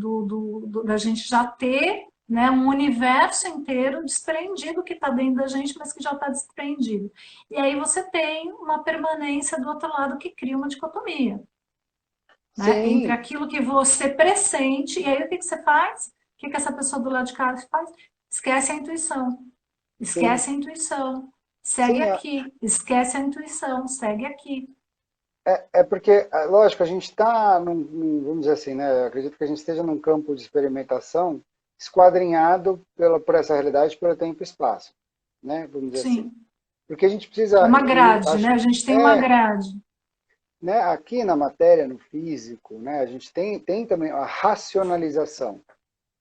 da gente já ter, né, um universo inteiro desprendido que está dentro da gente, mas que já está desprendido. E aí você tem uma permanência do outro lado que cria uma dicotomia, né, entre Sim, aquilo que você pressente, e aí o que que você faz? O que que essa pessoa do lado de cá faz? Esquece a intuição. sim, Esquece a intuição. Segue sim. aqui. Esquece a intuição. Segue aqui. É porque, lógico, a gente está, vamos dizer assim, né? Eu acredito que a gente esteja num campo de experimentação esquadrinhado por essa realidade, pelo tempo e espaço, né? Vamos dizer assim. Sim. Porque a gente É precisa, uma e grade, né? acho, A gente tem uma grade. né? Aqui na matéria, no físico, né? A gente tem também a racionalização,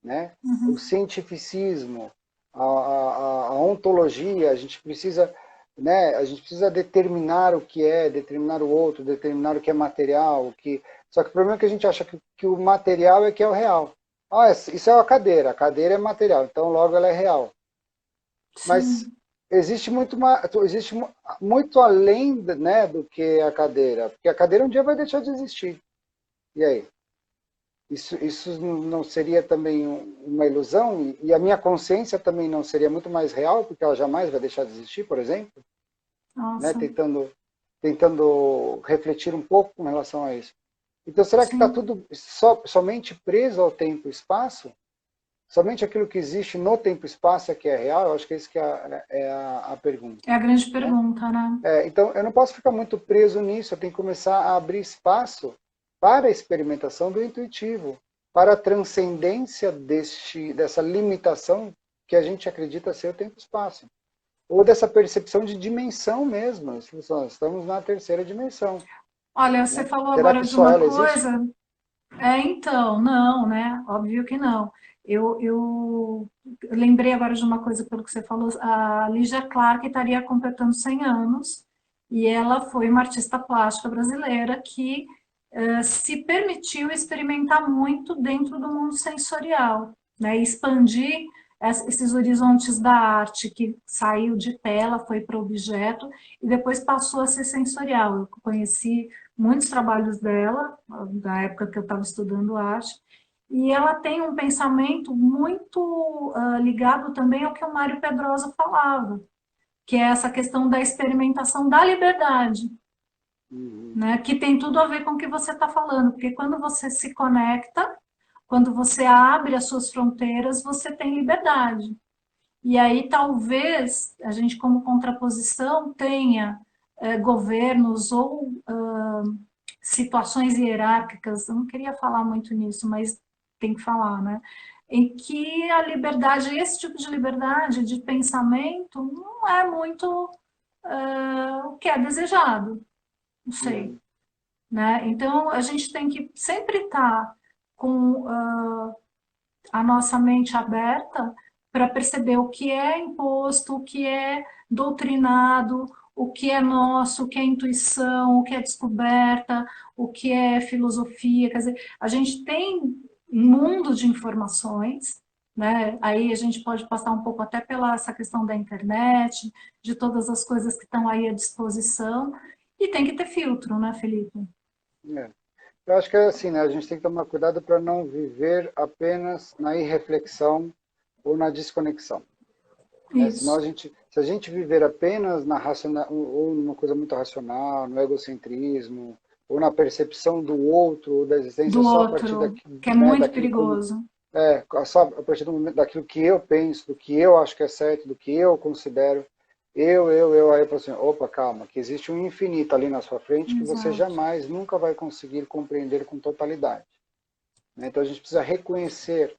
né? O Uhum. cientificismo, a ontologia, a gente precisa, né? A gente precisa determinar o que é, determinar o outro, determinar o que é material, o que. Só que o problema é que a gente acha que o material é que é o real. Ah, isso é a cadeira é material, então logo ela é real. Mas Sim. existe muito além, né, do que a cadeira, porque a cadeira um dia vai deixar de existir. E aí? Isso não seria também uma ilusão? E a minha consciência também não seria muito mais real, porque ela jamais vai deixar de existir, por exemplo? Né? Nossa. Tentando refletir um pouco com relação a isso. Então, será que está Sim. tudo somente preso ao tempo e espaço? Somente aquilo que existe no tempo e espaço é que é real? Eu acho que isso que é a pergunta. É a grande Né? pergunta, né? Então, eu não posso ficar muito preso nisso, eu tenho que começar a abrir espaço para a experimentação do intuitivo, para a transcendência dessa limitação que a gente acredita ser o tempo e espaço. ou dessa percepção de dimensão mesmo. Nós estamos na terceira dimensão. Olha, você Né? falou Será agora que de só uma ela existe? coisa. Então, não, né? Óbvio que não. Eu lembrei agora de uma coisa pelo que você falou. A Lígia Clark estaria completando 100 anos e ela foi uma artista plástica brasileira que se permitiu experimentar muito dentro do mundo sensorial, né? Expandir esses horizontes da arte que saiu de tela, foi para objeto e depois passou a ser sensorial. Eu conheci muitos trabalhos dela, da época que eu estava estudando arte, e ela tem um pensamento muito ligado também ao que o Mário Pedrosa falava, que é essa questão da experimentação da liberdade, Uhum. né? Que tem tudo a ver com o que você está falando, porque quando você se conecta, quando você abre as suas fronteiras, você tem liberdade. E aí talvez a gente, como contraposição, tenha governos ou situações hierárquicas, eu não queria falar muito nisso, mas tem que falar, né? Em que a liberdade, esse tipo de liberdade de pensamento, não é muito o que é desejado, não sei, Uhum. né? Então a gente tem que sempre estar com a nossa mente aberta para perceber o que é imposto, o que é doutrinado, o que é nosso, o que é intuição, o que é descoberta, o que é filosofia. Quer dizer, a gente tem um mundo de informações, né? Aí a gente pode passar um pouco até pela essa questão da internet, de todas as coisas que estão aí à disposição, e tem que ter filtro, né, Felipe? É. Eu acho que é assim, né? A gente tem que tomar cuidado para não viver apenas na irreflexão ou na desconexão. Né? Senão Isso. se a gente viver apenas na ou numa coisa muito racional, no egocentrismo, ou na percepção do outro, ou da existência Do só a partir outro, daquilo, que é né, muito daquilo como, perigoso. só a partir do momento daquilo que eu penso, do que eu acho que é certo, do que eu considero, aí eu falo assim, opa, calma, que existe um infinito ali na sua frente que você Exato. jamais, nunca vai conseguir compreender com totalidade. Né? Então a gente precisa reconhecer,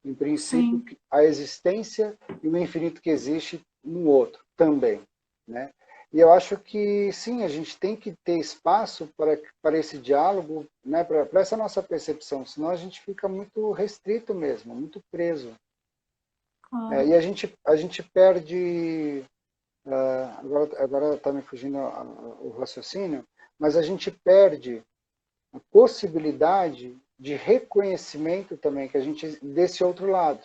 em princípio, Sim, a existência e o infinito que existe no outro também. Né? E eu acho que, sim, a gente tem que ter espaço para esse diálogo, né? Para essa nossa percepção, senão a gente fica muito restrito mesmo, muito preso. claro. E a gente perde, agora está me fugindo o raciocínio, mas a gente perde a possibilidade de reconhecimento também que a gente desse outro lado,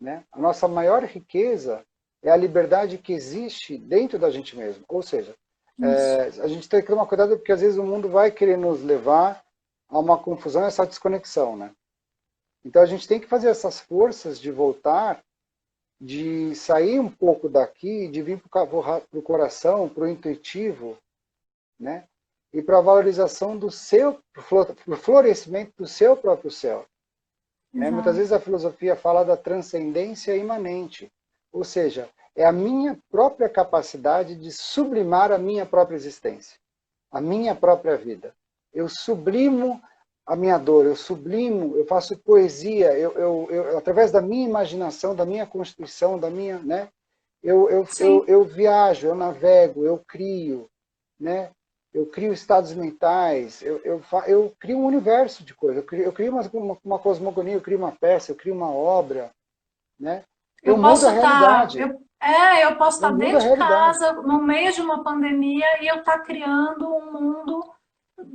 né? A nossa maior riqueza é a liberdade que existe dentro da gente mesmo. Ou seja, Isso. a gente tem que tomar cuidado porque às vezes o mundo vai querer nos levar a uma confusão, essa desconexão, né? Então a gente tem que fazer essas forças de voltar, de sair um pouco daqui, de vir para o coração, para o intuitivo, né? E para a valorização do seu, para o florescimento do seu próprio céu. Né? Muitas vezes Exato. a filosofia fala da transcendência imanente, ou seja, é a minha própria capacidade de sublimar a minha própria existência, a minha própria vida. Eu sublimo a minha dor, eu sublimo, eu faço poesia, através da minha imaginação, da minha constituição, da minha, né? Sim, Eu viajo, eu navego, eu crio, né? Eu crio estados mentais, eu crio um universo de coisas, eu crio uma cosmogonia, eu crio uma peça, eu crio uma obra, né? Eu eu mudo a posso estar, realidade, eu posso eu estar mudo a dentro de realidade. casa, no meio de uma pandemia, e eu estar criando um mundo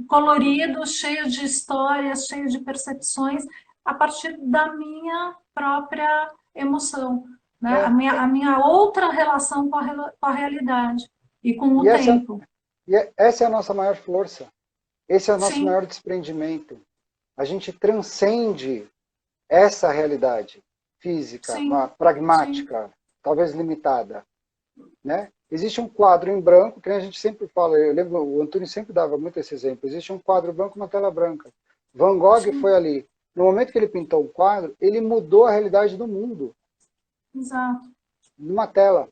colorido, cheio de histórias, cheio de percepções, a partir da minha própria emoção, né? É, A minha outra relação com com a realidade e com e o tempo. essa é a nossa maior força, esse é o nosso Sim, maior desprendimento. A gente transcende essa realidade física, sim, sim. pragmática, talvez limitada, né? Existe um quadro em branco, que a gente sempre fala, eu lembro, o Antônio sempre dava muito esse exemplo, existe um quadro branco, uma tela branca. Van Gogh foi Sim, ali. No momento que ele pintou o quadro, ele mudou a realidade do mundo, exato, numa tela.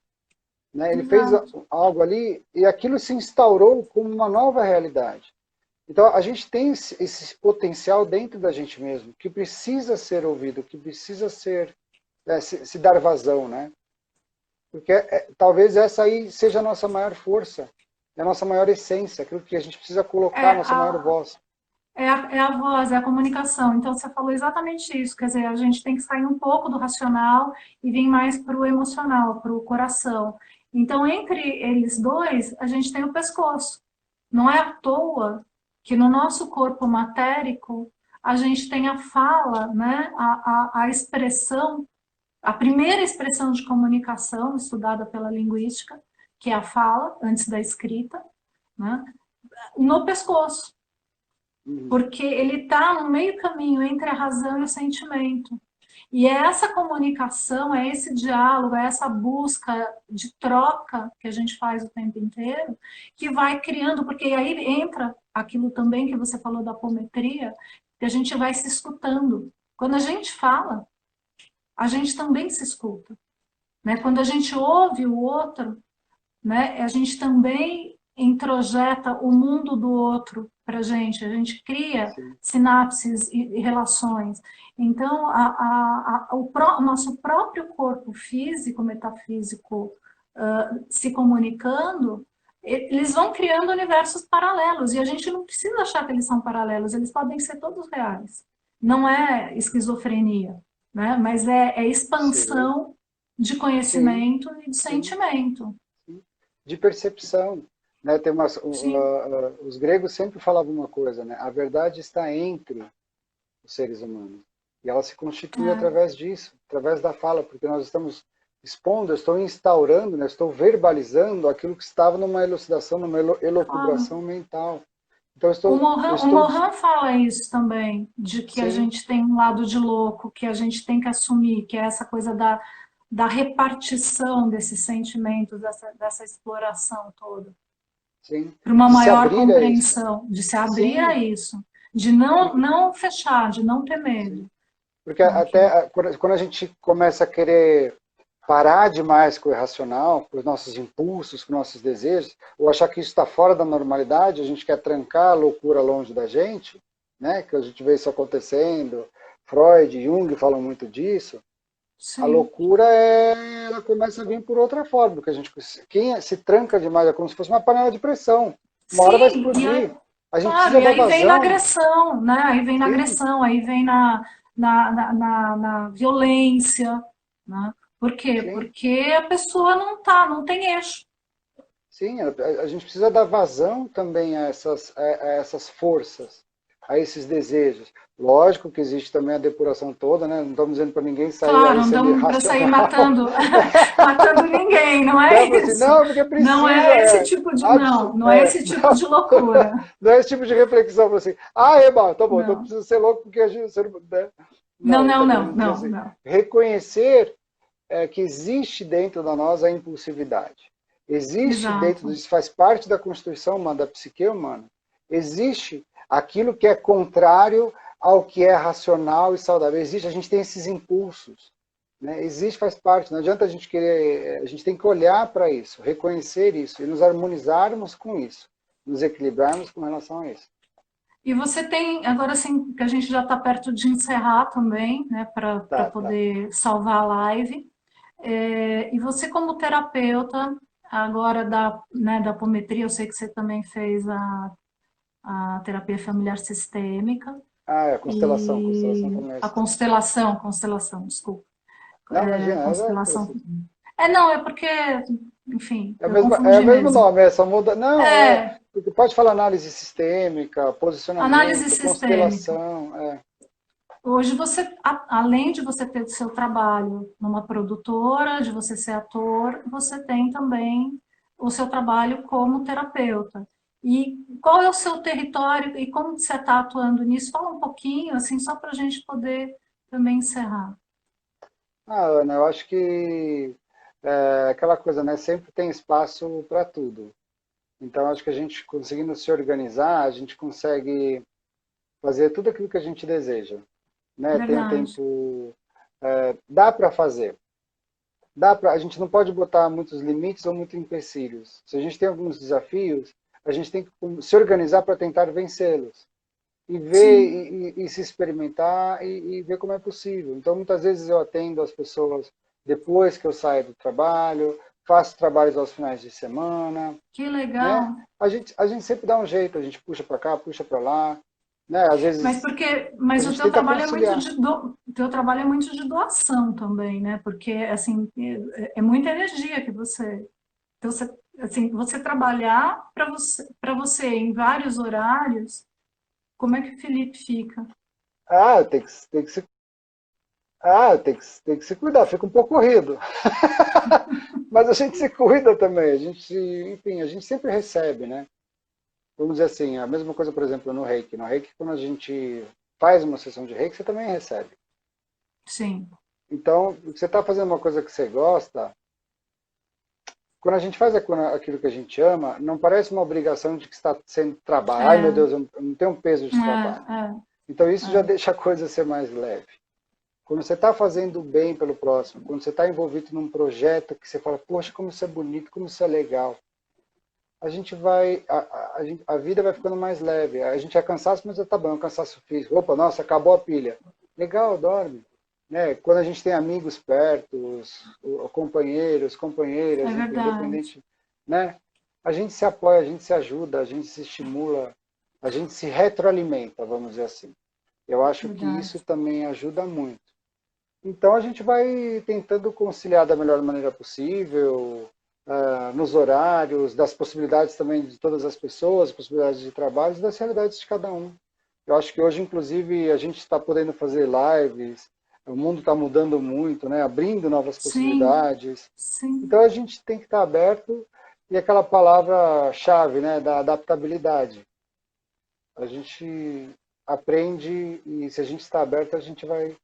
Né? Ele fez exato. algo ali e aquilo se instaurou como uma nova realidade. Então, a gente tem esse potencial dentro da gente mesmo, que precisa ser ouvido, que precisa ser, se dar vazão, né? Porque talvez essa aí seja a nossa maior força, a nossa maior essência, aquilo que a gente precisa colocar, a É nossa maior voz. é a voz, é a comunicação. Então, você falou exatamente isso. Quer dizer, a gente tem que sair um pouco do racional e vir mais para o emocional, para o coração. Então, entre eles dois, a gente tem o pescoço. Não é à toa que no nosso corpo matérico a gente tem a fala, né, a expressão, a primeira expressão de comunicação estudada pela linguística, que é a fala, antes da escrita, né, no pescoço, Uhum. porque ele está no meio caminho entre a razão e o sentimento. E é essa comunicação, é esse diálogo, é essa busca de troca que a gente faz o tempo inteiro, que vai criando, porque aí entra aquilo também que você falou da apometria, que a gente vai se escutando. Quando a gente fala, a gente também se escuta. Né? Quando a gente ouve o outro, né, a gente também introjeta o mundo do outro para a gente cria Sim, sinapses e relações. Então, o nosso próprio corpo físico, metafísico, se comunicando, eles vão criando universos paralelos, e a gente não precisa achar que eles são paralelos, eles podem ser todos reais. Não é esquizofrenia, né? Mas é sim, expansão de sim, conhecimento e de sim, sentimento. sim. De percepção. Né? Sim, Os gregos sempre falavam uma coisa, né? A verdade está entre os seres humanos. E ela se constitui é, através disso, através da fala, porque nós estamos expondo, eu estou instaurando, né? Estou verbalizando aquilo que estava numa elucidação, numa claro. elocubração mental. Então, eu O estou, Mohan fala isso também, de que a sim, gente tem um lado de louco, que a gente tem que assumir, que é essa coisa da repartição desses sentimentos, dessa exploração toda, sim, para uma de se maior abrir a isso. compreensão, de se abrir a Sim, isso, de porque, não fechar, de não ter sim, medo. porque Né, até quando a gente começa a querer parar demais com o irracional, com os nossos impulsos, com os nossos desejos, ou achar que isso está fora da normalidade, a gente quer trancar a loucura longe da gente, né? Que a gente vê isso acontecendo, Freud e Jung falam muito disso. A sim, loucura ela começa a vir por outra forma, porque a gente, quem se tranca demais é como se fosse uma panela de pressão. Uma hora vai sim, e explodir. aí, A gente claro, precisa e dar aí vem na vazão. agressão, né? Aí vem na Sim, agressão, aí vem na violência, né? Por quê? sim. Porque a pessoa não tá, não tem eixo. Sim, a gente precisa dar vazão também a essas forças, a esses desejos. Lógico que existe também a depuração toda, né? Não estamos dizendo para ninguém sair Claro, aí não sendo damos para sair irracional. matando, matando ninguém, não é Não, assim, isso. não, porque Não precisa, é esse tipo de, não é esse tipo não, de loucura. não é esse tipo de reflexão, assim, Eba, tá bom, então Não, precisa ser louco porque a gente, né? não, Não, ele não, está não, querendo dizer não, assim, não. reconhecer que existe dentro da nós a impulsividade. Existe dentro Exato. disso, faz parte da constituição humana, da psique humana. Existe aquilo que é contrário ao que é racional e saudável. Existe, a gente tem esses impulsos. Né? Existe, faz parte. Não adianta a gente querer. A gente tem que olhar para isso, reconhecer isso e nos harmonizarmos com isso, nos equilibrarmos com relação a isso. E você tem, agora sim, que a gente já está perto de encerrar também, né, para Tá, tá. poder salvar a live. E você, como terapeuta, agora da apometria, eu sei que você também fez a terapia familiar sistêmica Ah, é a constelação, constelação e familiar a sistêmica. constelação, desculpa, Não, imagina, constelação. Não, é porque, enfim, eu é o confundi mesmo mesmo. nome, é só muda. Não, É, porque pode falar análise sistêmica, análise posicionamento, sistêmica. constelação. Hoje você, além de você ter o seu trabalho numa produtora, de você ser ator, você tem também o seu trabalho como terapeuta. E qual é o seu território e como você está atuando nisso? Fala um pouquinho, assim, só para a gente poder também encerrar. Ana, eu acho que aquela coisa, né? Sempre tem espaço para tudo. Então, acho que a gente conseguindo se organizar, a gente consegue fazer tudo aquilo que a gente deseja. Né? Tem um Verdade. tempo. Dá para fazer. A gente não pode botar muitos limites ou muitos empecilhos. Se a gente tem alguns desafios, a gente tem que se organizar para tentar vencê-los. E ver Sim, e se experimentar e ver como é possível. Então, muitas vezes eu atendo as pessoas depois que eu saio do trabalho, faço trabalhos aos finais de semana, Que né? legal. A gente sempre dá um jeito, a gente puxa para cá, puxa para lá, né? Às Mas vezes porque, a mas o gente teu tenta trabalho é muito conciliar. o teu trabalho é muito de doação também, né? Porque assim é muita energia que você, então, você, assim, você trabalhar para você em vários horários, como é que o Felipe fica? Ah, tem que se cuidar, fica um pouco corrido. Mas a gente se cuida também, a gente, enfim, a gente sempre recebe, né? Vamos dizer assim, a mesma coisa, por exemplo, no Reiki. No Reiki, quando a gente faz uma sessão de Reiki, você também recebe. Sim, Então, você está fazendo uma coisa que você gosta, quando a gente faz aquilo que a gente ama, não parece uma obrigação de que está sendo trabalho. Ai, meu é, Deus, eu não tenho um peso de trabalho. Então, isso já é. deixa a coisa ser mais leve. Quando você está fazendo bem pelo próximo, quando você está envolvido num projeto que você fala, poxa, como isso é bonito, como isso é legal, a gente vai, a vida vai ficando mais leve. A gente é cansaço, mas tá bom, é um cansaço físico. Opa, nossa, acabou a pilha. Legal, dorme. Né? Quando a gente tem amigos perto, companheiros, É companheiras, enfim, verdade, independente, né? A gente se apoia, a gente se ajuda, a gente se estimula, a gente se retroalimenta, vamos dizer assim. Eu acho que isso verdade. também ajuda muito. Então a gente vai tentando conciliar da melhor maneira possível, nos horários, das possibilidades também de todas as pessoas, possibilidades de trabalho e das realidades de cada um. Eu acho que hoje, inclusive, a gente está podendo fazer lives, o mundo está mudando muito, né? Abrindo novas Sim, possibilidades. sim, Então a gente tem que estar aberto e aquela palavra-chave, né, da adaptabilidade. A gente aprende e se a gente está aberto, a gente vai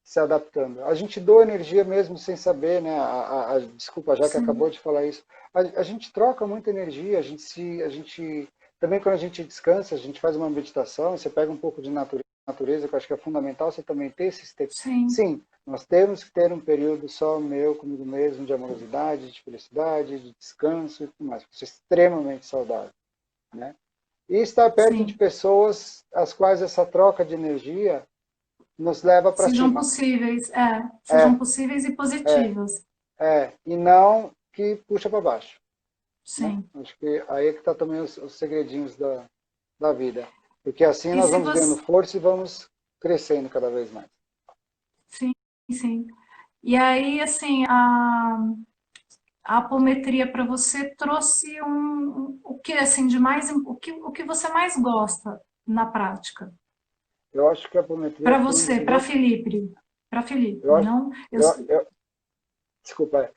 se adaptando. A gente doa energia mesmo sem saber, né? Desculpa, já que acabou sim, de falar isso. A gente troca muita energia, a gente também quando a gente descansa, a gente faz uma meditação, você pega um pouco de natureza, que eu acho que é fundamental você também ter esse tempo. sim, Sim, nós temos que ter um período só meu, comigo mesmo, de amorosidade, de felicidade, de descanso e tudo mais. Isso é extremamente saudável, né? E estar perto de sim. pessoas as quais essa troca de energia nos leva para Sejam cima. possíveis, sejam É, possíveis e é, positivas. e não que puxa para baixo, né? Sim. Acho que aí é que está também os segredinhos da vida. Porque assim E nós se vamos ganhando você, força e vamos crescendo cada vez mais. sim, sim. E aí, assim, a apometria para você trouxe o que assim de mais, o que você mais gosta na prática? Eu acho que a apometria Para foi um dos você, meus... para Felipe, Eu acho, não, desculpa,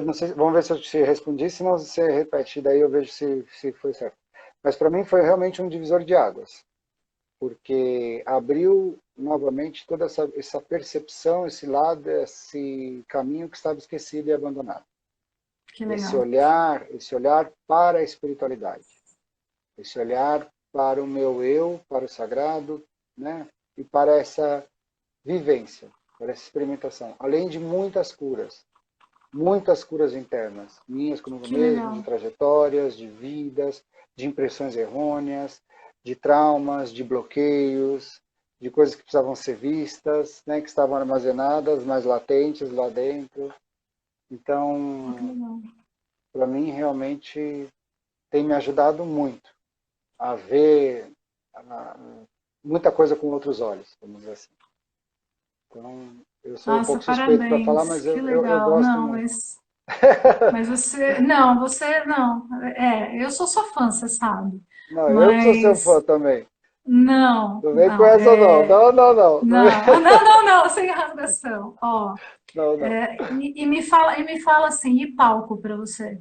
não sei, vamos ver se eu te respondi, senão você repete, daí eu vejo se foi certo. Mas para mim foi realmente um divisor de águas, porque abriu novamente toda essa percepção, esse lado, esse caminho que estava esquecido e abandonado. que legal. Esse olhar para a espiritualidade, esse olhar para o meu eu, para o sagrado, né? E para essa vivência, para essa experimentação, além de muitas curas internas, minhas comigo Que mesmo, de legal. trajetórias, de vidas, de impressões errôneas, de traumas, de bloqueios, de coisas que precisavam ser vistas, né, que estavam armazenadas, mais latentes lá dentro. Oh, que Então, legal. para mim, realmente tem me ajudado muito a ver muita coisa com outros olhos, vamos dizer assim. Então, eu sou um Nossa, pouco suspeito para falar, parabéns. mas Que eu legal. gosto Não, muito. mas você, não, você não. Eu sou sua fã, você sabe. Não, eu que sou seu Mas fã também. não, Não vem com não, essa não. Não, não, não. Não, não, não, não, não, sem rasgação. Ó, não. Não. e me fala assim, e palco para você?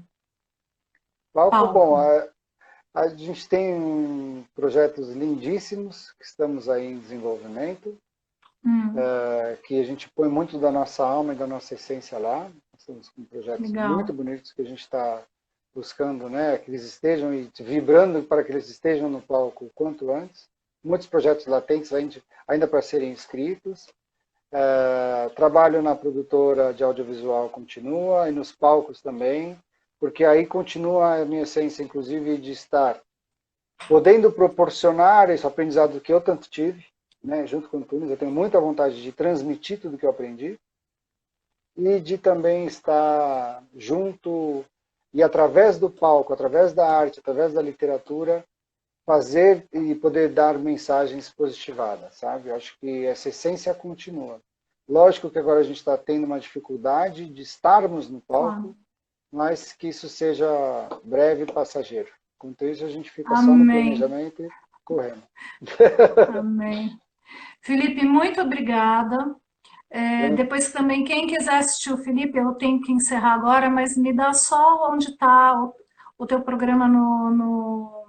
Palco, bom, Palco. a gente tem projetos lindíssimos que estamos aí em desenvolvimento, Hum, que a gente põe muito da nossa alma e da nossa essência lá. Estamos com projetos muito legal. bonitos que a gente está buscando, né, que eles estejam e vibrando para que eles estejam no palco o quanto antes. Muitos projetos latentes ainda para serem inscritos. Trabalho na produtora de audiovisual continua e nos palcos também, porque aí continua a minha essência, inclusive, de estar podendo proporcionar esse aprendizado que eu tanto tive, né, junto com o Tunis. Eu tenho muita vontade de transmitir tudo que eu aprendi, e de também estar junto e através do palco, através da arte, através da literatura, fazer e poder dar mensagens positivadas, sabe? Eu acho que essa essência continua. Lógico que agora a gente está tendo uma dificuldade de estarmos no palco, Claro. mas que isso seja breve e passageiro. Enquanto isso, a gente fica só no Amém. planejamento e correndo. Amém. Felipe, muito obrigada. Depois também, quem quiser assistir o Felipe, eu tenho que encerrar agora, mas me dá só onde está o teu programa no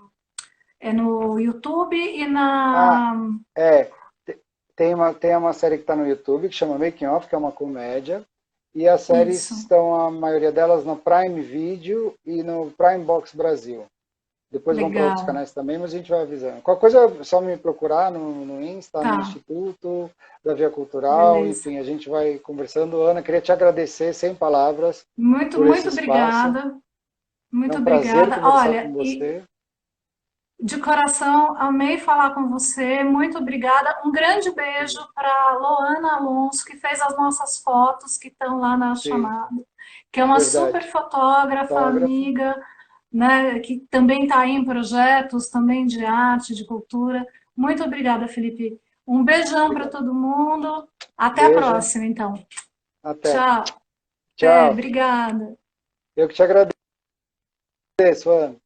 YouTube e Ah, na... é. Tem uma série que está no YouTube que chama Making Off, que é uma comédia. E as séries Isso, estão, a maioria delas, no Prime Video e no Prime Box Brasil. Depois vão para outros legal. canais também, mas a gente vai avisando. Qualquer coisa é só me procurar no Insta, no Tá, Instituto da Via Cultural, beleza. enfim, a gente vai conversando. Ana, queria te agradecer, sem palavras, Muito, por esse muito espaço. obrigada. É Muito um prazer obrigada. conversar com Olha, e você. de coração, amei falar com você. Muito obrigada. Um grande beijo para Loana Alonso, que fez as nossas fotos que estão lá na Sim, chamada, que é uma super verdade. fotógrafa, Fotógrafo. amiga, né, que também está aí em projetos também de arte, de cultura. Muito obrigada, Felipe. Um beijão para Obrigado. todo mundo. Até a Beijo. próxima, então. Até. Tchau. Tchau. Obrigada. Eu que te agradeço, Ana.